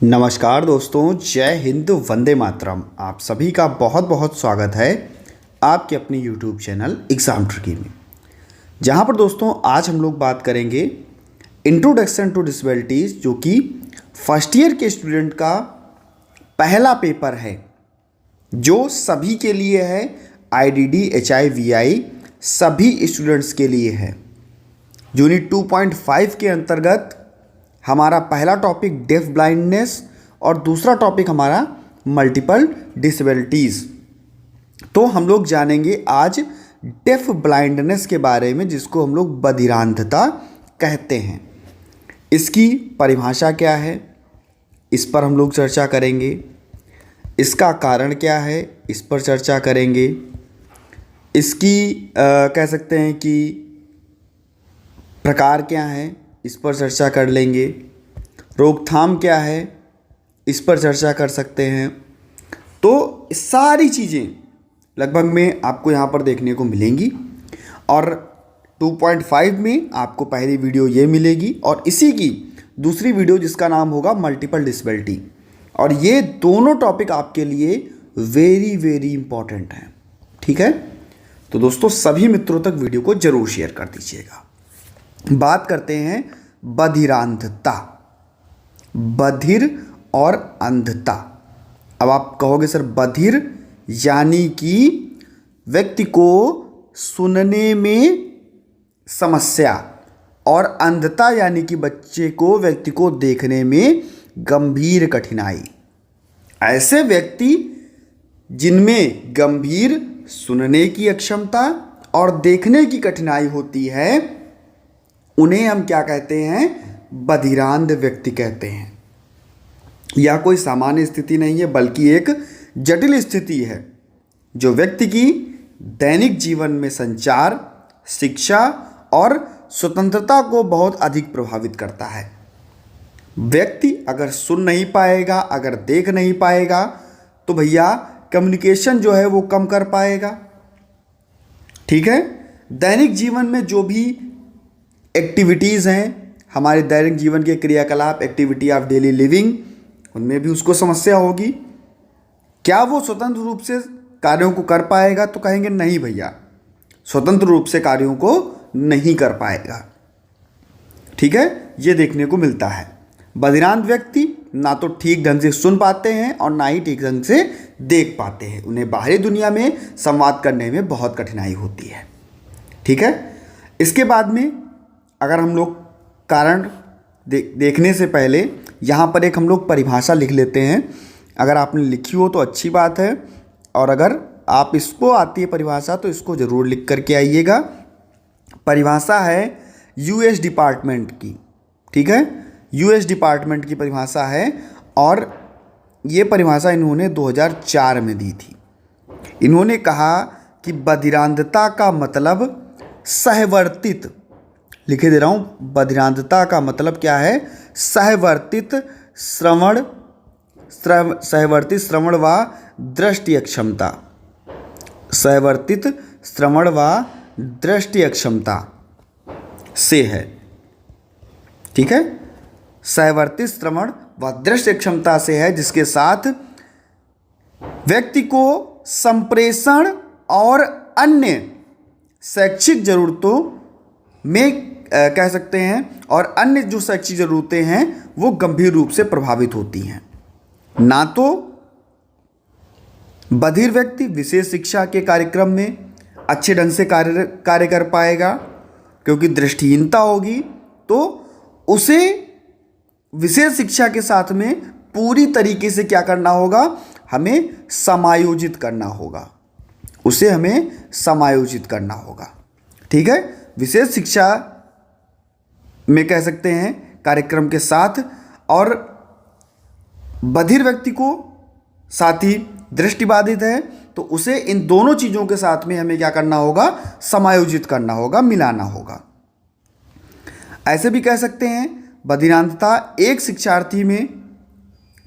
नमस्कार दोस्तों, जय हिंद, वंदे मातरम। आप सभी का बहुत बहुत स्वागत है आपके अपने YouTube चैनल एग्ज़ाम ट्रिकी में, जहां पर दोस्तों आज हम लोग बात करेंगे इंट्रोडक्शन टू डिसेबिलिटीज़, जो कि फर्स्ट ईयर के स्टूडेंट का पहला पेपर है, जो सभी के लिए है। IDD HIV सभी स्टूडेंट्स के लिए है। यूनिट 2.5 के अंतर्गत हमारा पहला टॉपिक डेफ ब्लाइंडनेस और दूसरा टॉपिक हमारा मल्टीपल डिसेबिलिटीज़। तो हम लोग जानेंगे आज डेफ ब्लाइंडनेस के बारे में, जिसको हम लोग बधिरांधता कहते हैं। इसकी परिभाषा क्या है, इस पर हम लोग चर्चा करेंगे। इसका कारण क्या है, इस पर चर्चा करेंगे। इसकी कह सकते हैं कि प्रकार क्या हैं, इस पर चर्चा कर लेंगे। रोकथाम क्या है, इस पर चर्चा कर सकते हैं। तो सारी चीज़ें लगभग में आपको यहाँ पर देखने को मिलेंगी। और 2.5 में आपको पहली वीडियो ये मिलेगी और इसी की दूसरी वीडियो जिसका नाम होगा मल्टीपल डिसेबिलिटी। और ये दोनों टॉपिक आपके लिए वेरी वेरी इंपॉर्टेंट हैं। ठीक है, तो दोस्तों सभी मित्रों तक वीडियो को ज़रूर शेयर कर दीजिएगा। बात करते हैं बधिरांधता, बधिर और अंधता। अब आप कहोगे सर, बधिर यानी कि व्यक्ति को सुनने में समस्या, और अंधता यानी कि व्यक्ति को देखने में गंभीर कठिनाई। ऐसे व्यक्ति जिनमें गंभीर सुनने की अक्षमता और देखने की कठिनाई होती है, उन्हें हम क्या कहते हैं? बधिरांध व्यक्ति कहते हैं। यह कोई सामान्य स्थिति नहीं है, बल्कि एक जटिल स्थिति है जो व्यक्ति की दैनिक जीवन में संचार, शिक्षा और स्वतंत्रता को बहुत अधिक प्रभावित करता है। व्यक्ति अगर सुन नहीं पाएगा, अगर देख नहीं पाएगा, तो भैया कम्युनिकेशन जो है वो कम कर पाएगा। ठीक है, दैनिक जीवन में जो भी एक्टिविटीज़ हैं, हमारे दैनिक जीवन के क्रियाकलाप, एक्टिविटी ऑफ डेली लिविंग, उनमें भी उसको समस्या होगी। क्या वो स्वतंत्र रूप से कार्यों को कर पाएगा? तो कहेंगे नहीं भैया, स्वतंत्र रूप से कार्यों को नहीं कर पाएगा। ठीक है, ये देखने को मिलता है। बधिरांध व्यक्ति ना तो ठीक ढंग से सुन पाते हैं और ना ही ठीक ढंग से देख पाते हैं। उन्हें बाहरी दुनिया में संवाद करने में बहुत कठिनाई होती है। ठीक है, इसके बाद में अगर हम लोग कारण देखने से पहले यहाँ पर एक हम लोग परिभाषा लिख लेते हैं। अगर आपने लिखी हो तो अच्छी बात है, और अगर आप इसको आती है परिभाषा तो इसको ज़रूर लिख करके आइएगा। परिभाषा है US डिपार्टमेंट की। ठीक है, US डिपार्टमेंट की परिभाषा है, और ये परिभाषा इन्होंने 2004 में दी थी। इन्होंने कहा कि बधिरांधता का मतलब सहवर्तित, लिखे दे रहा हूँ, बधिरांधता का मतलब क्या है? सहवर्तित श्रवण व दृष्टि अक्षमता। सहवर्तित श्रवण व दृष्टि अक्षमता से है। ठीक है, सहवर्तित श्रवण व दृष्टि अक्षमता से है, जिसके साथ व्यक्ति को संप्रेषण और अन्य शैक्षिक ज़रूरतों में कह सकते हैं, और अन्य जो शैक्षिक ज़रूरतें हैं वो गंभीर रूप से प्रभावित होती हैं। ना तो बधिर व्यक्ति विशेष शिक्षा के कार्यक्रम में अच्छे ढंग से कार्य कर पाएगा, क्योंकि दृष्टिहीनता होगी, तो उसे विशेष शिक्षा के साथ में पूरी तरीके से क्या करना होगा? हमें समायोजित करना होगा। उसे हमें समायोजित करना होगा। ठीक है, विशेष शिक्षा में कह सकते हैं कार्यक्रम के साथ, और बधिर व्यक्ति को साथ ही दृष्टिबाधित है, तो उसे इन दोनों चीज़ों के साथ में हमें क्या करना होगा? समायोजित करना होगा, मिलाना होगा। ऐसे भी कह सकते हैं बधिरांधता एक शिक्षार्थी में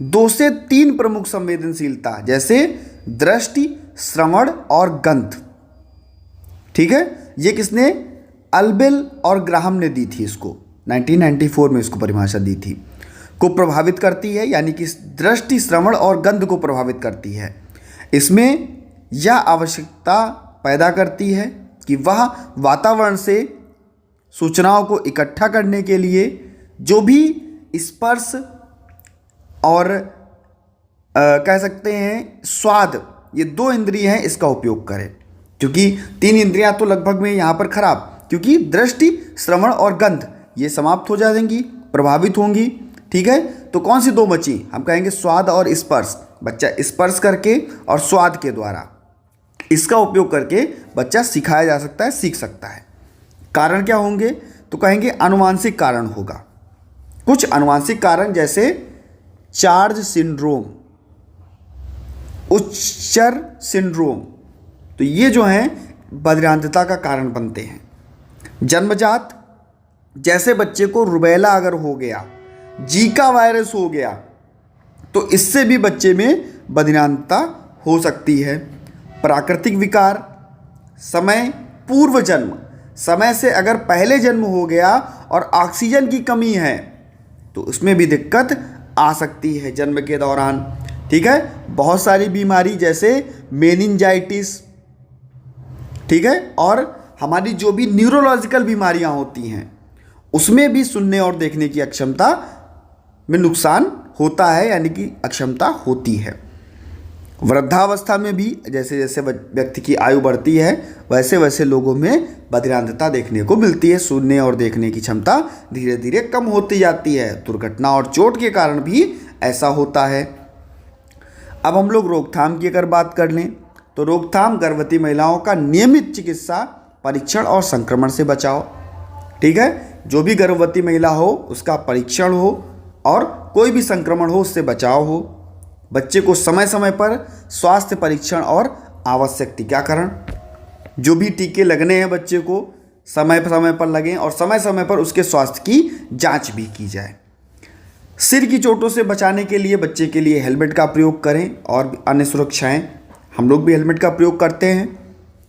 2 से 3 प्रमुख संवेदनशीलता, जैसे दृष्टि, श्रवण और गंध। ठीक है, ये किसने? अल्बेल और ग्राहम ने दी थी इसको। 1994 में इसको परिभाषा दी थी। को प्रभावित करती है, यानी कि दृष्टि, श्रवण और गंध को प्रभावित करती है। इसमें यह आवश्यकता पैदा करती है कि वह वातावरण से सूचनाओं को इकट्ठा करने के लिए जो भी स्पर्श और कह सकते हैं स्वाद, ये 2 इंद्रिय हैं, इसका उपयोग करें। क्योंकि 3 इंद्रियां तो लगभग में यहाँ पर खराब, क्योंकि दृष्टि, श्रवण और गंध ये समाप्त हो जाएंगी, प्रभावित होंगी। ठीक है, तो कौन सी 2 बची? हम कहेंगे स्वाद और स्पर्श। बच्चा स्पर्श करके और स्वाद के द्वारा इसका उपयोग करके बच्चा सिखाया जा सकता है, सीख सकता है। कारण क्या होंगे? तो कहेंगे आनुवांशिक कारण होगा। कुछ आनुवांशिक कारण जैसे चार्ज सिंड्रोम, उच्चर सिंड्रोम, तो ये जो हैं बधिरांधता का कारण बनते हैं। जन्मजात, जैसे बच्चे को रुबेला अगर हो गया, जीका वायरस हो गया, तो इससे भी बच्चे में बधिरांधता हो सकती है। प्राकृतिक विकार, समय पूर्व जन्म, समय से अगर पहले जन्म हो गया और ऑक्सीजन की कमी है तो उसमें भी दिक्कत आ सकती है जन्म के दौरान। ठीक है, बहुत सारी बीमारी जैसे मेनिंजाइटिस, ठीक है, और हमारी जो भी न्यूरोलॉजिकल बीमारियां होती हैं उसमें भी सुनने और देखने की अक्षमता में नुकसान होता है, यानी कि अक्षमता होती है। वृद्धावस्था में भी जैसे जैसे व्यक्ति की आयु बढ़ती है वैसे वैसे लोगों में बधिरांधता देखने को मिलती है। सुनने और देखने की क्षमता धीरे धीरे कम होती जाती है। दुर्घटना और चोट के कारण भी ऐसा होता है। अब हम लोग रोकथाम की अगर बात कर लें तो रोकथाम गर्भवती महिलाओं का नियमित चिकित्सा, परीक्षण और संक्रमण से बचाव। ठीक है, जो भी गर्भवती महिला हो उसका परीक्षण हो और कोई भी संक्रमण हो उससे बचाव हो। बच्चे को समय समय पर स्वास्थ्य परीक्षण और आवश्यक टीकाकरण, जो भी टीके लगने हैं बच्चे को समय समय पर लगें और समय समय पर उसके स्वास्थ्य की जांच भी की जाए। सिर की चोटों से बचाने के लिए बच्चे के लिए हेलमेट का प्रयोग करें और अन्य सुरक्षाएं। हम लोग भी हेलमेट का प्रयोग करते हैं,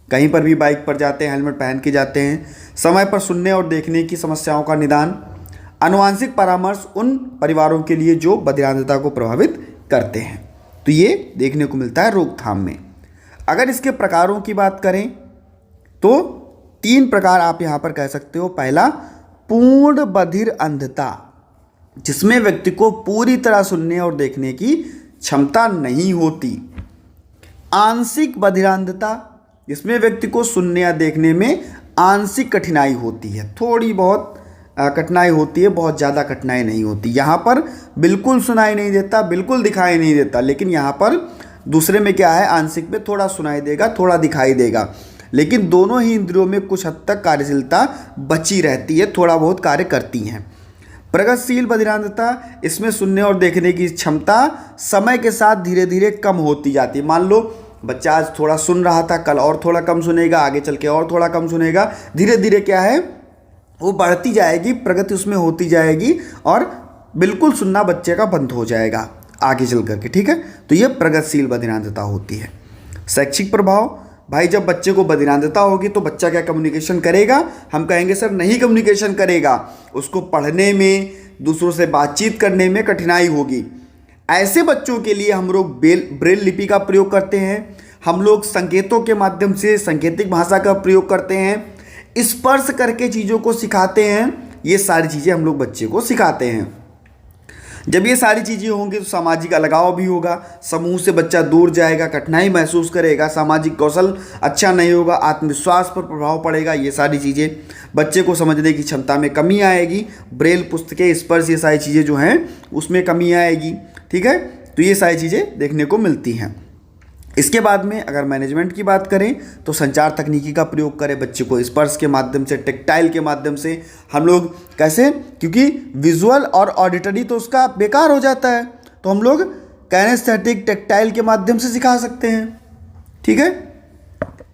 कहीं पर भी बाइक पर जाते हैं हेलमेट पहन के जाते हैं। समय पर सुनने और देखने की समस्याओं का निदान। आनुवंशिक परामर्श उन परिवारों के लिए जो बधिरांधता को प्रभावित करते हैं। तो ये देखने को मिलता है रोकथाम में। अगर इसके प्रकारों की बात करें तो 3 प्रकार आप यहाँ पर कह सकते हो। पहला, पूर्ण बधिर अंधता, जिसमें व्यक्ति को पूरी तरह सुनने और देखने की क्षमता नहीं होती। आंशिक बधिरांधता, जिसमें व्यक्ति को सुनने या देखने में आंशिक कठिनाई होती है, थोड़ी बहुत कठिनाई होती है, बहुत ज़्यादा कठिनाई नहीं होती। यहाँ पर बिल्कुल सुनाई नहीं देता, बिल्कुल दिखाई नहीं देता, लेकिन यहाँ पर दूसरे में क्या है, आंशिक में थोड़ा सुनाई देगा, थोड़ा दिखाई देगा, लेकिन दोनों ही इंद्रियों में कुछ हद तक कार्यशीलता बची रहती है, थोड़ा बहुत कार्य करती हैं। प्रगतिशील बधिरांधता, इसमें सुनने और देखने की क्षमता समय के साथ धीरे धीरे कम होती जाती है। मान लो बच्चा आज थोड़ा सुन रहा था, कल और थोड़ा कम सुनेगा, आगे चल के और थोड़ा कम सुनेगा, धीरे धीरे क्या है वो बढ़ती जाएगी, प्रगति उसमें होती जाएगी और बिल्कुल सुनना बच्चे का बंद हो जाएगा आगे चल करके। ठीक है, तो ये प्रगतिशील बधिरांधता होती है। शैक्षिक प्रभाव, भाई जब बच्चे को बधिरांधता होगी तो बच्चा क्या कम्युनिकेशन करेगा? हम कहेंगे सर नहीं कम्युनिकेशन करेगा, उसको पढ़ने में, दूसरों से बातचीत करने में कठिनाई होगी। ऐसे बच्चों के लिए हम लोग ब्रेल लिपि का प्रयोग करते हैं, हम लोग संकेतों के माध्यम से सांकेतिक भाषा का प्रयोग करते हैं, स्पर्श करके चीज़ों को सिखाते हैं। ये सारी चीज़ें हम लोग बच्चे को सिखाते हैं। जब ये सारी चीज़ें होंगी तो सामाजिक अलगाव भी होगा, समूह से बच्चा दूर जाएगा, कठिनाई महसूस करेगा, सामाजिक कौशल अच्छा नहीं होगा, आत्मविश्वास पर प्रभाव पड़ेगा। ये सारी चीज़ें, बच्चे को समझने की क्षमता में कमी आएगी, ब्रेल, पुस्तकें, स्पर्श, ये सारी चीज़ें जो हैं उसमें कमी आएगी। ठीक है, तो ये सारी चीज़ें देखने को मिलती हैं। इसके बाद में अगर मैनेजमेंट की बात करें तो संचार तकनीकी का प्रयोग करें, बच्चे को स्पर्श के माध्यम से, टेक्टाइल के माध्यम से। हम लोग कैसे, क्योंकि विजुअल और ऑडिटरी तो उसका बेकार हो जाता है, तो हम लोग कैनेस्थेटिक, टेक्टाइल के माध्यम से सिखा सकते हैं। ठीक है,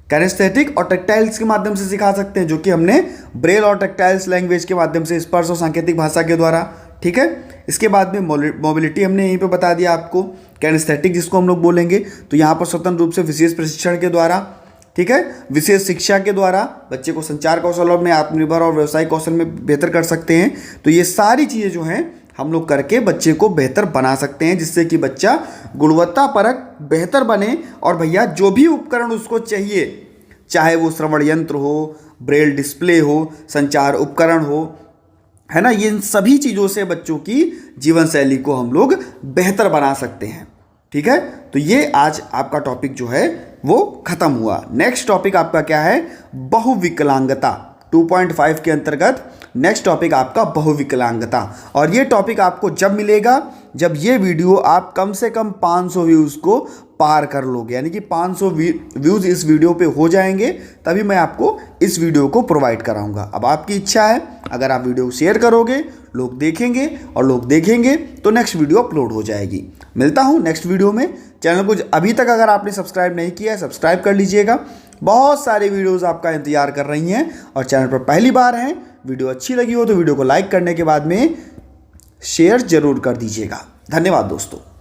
कैनेस्थेटिक और टेक्टाइल्स के माध्यम से सिखा सकते हैं, जो कि हमने ब्रेल और टेक्टाइल्स लैंग्वेज के माध्यम से, स्पर्श और सांकेतिक भाषा के द्वारा। ठीक है, इसके बाद में मोबिलिटी हमने यहीं पे बता दिया आपको, कैनेस्थेटिक जिसको हम लोग बोलेंगे, तो यहाँ पर स्वतंत्र रूप से विशेष प्रशिक्षण के द्वारा, ठीक है, विशेष शिक्षा के द्वारा बच्चे को संचार कौशल में आत्मनिर्भर और व्यवसायिक कौशल में बेहतर कर सकते हैं। तो ये सारी चीज़ें जो हैं हम लोग करके बच्चे को बेहतर बना सकते हैं, जिससे कि बच्चा गुणवत्तापरक बेहतर बने। और भैया जो भी उपकरण उसको चाहिए, चाहे वो श्रवण यंत्र हो, ब्रेल डिस्प्ले हो, संचार उपकरण हो, है ना, इन सभी चीज़ों से बच्चों की जीवन शैली को हम लोग बेहतर बना सकते हैं। ठीक है, तो ये आज आपका टॉपिक जो है वो खत्म हुआ। नेक्स्ट टॉपिक आपका क्या है? बहुविकलांगता। 2.5 के अंतर्गत नेक्स्ट टॉपिक आपका बहुविकलांगता। और ये टॉपिक आपको जब मिलेगा जब ये वीडियो आप कम से कम 500 व्यूज़ को पार कर लोगे, यानी कि 500 व्यूज़ इस वीडियो पे हो जाएंगे, तभी मैं आपको इस वीडियो को प्रोवाइड कराऊंगा। अब आपकी इच्छा है, अगर आप वीडियो शेयर करोगे, लोग देखेंगे, और लोग देखेंगे तो नेक्स्ट वीडियो अपलोड हो जाएगी। मिलता हूँ नेक्स्ट वीडियो में। चैनल को अभी तक अगर आपने सब्सक्राइब नहीं किया है, सब्सक्राइब कर लीजिएगा। बहुत सारे वीडियोज़ आपका इंतजार कर रही हैं, और चैनल पर पहली बार हैं, वीडियो अच्छी लगी हो तो वीडियो को लाइक करने के बाद में शेयर जरूर कर दीजिएगा। धन्यवाद दोस्तों।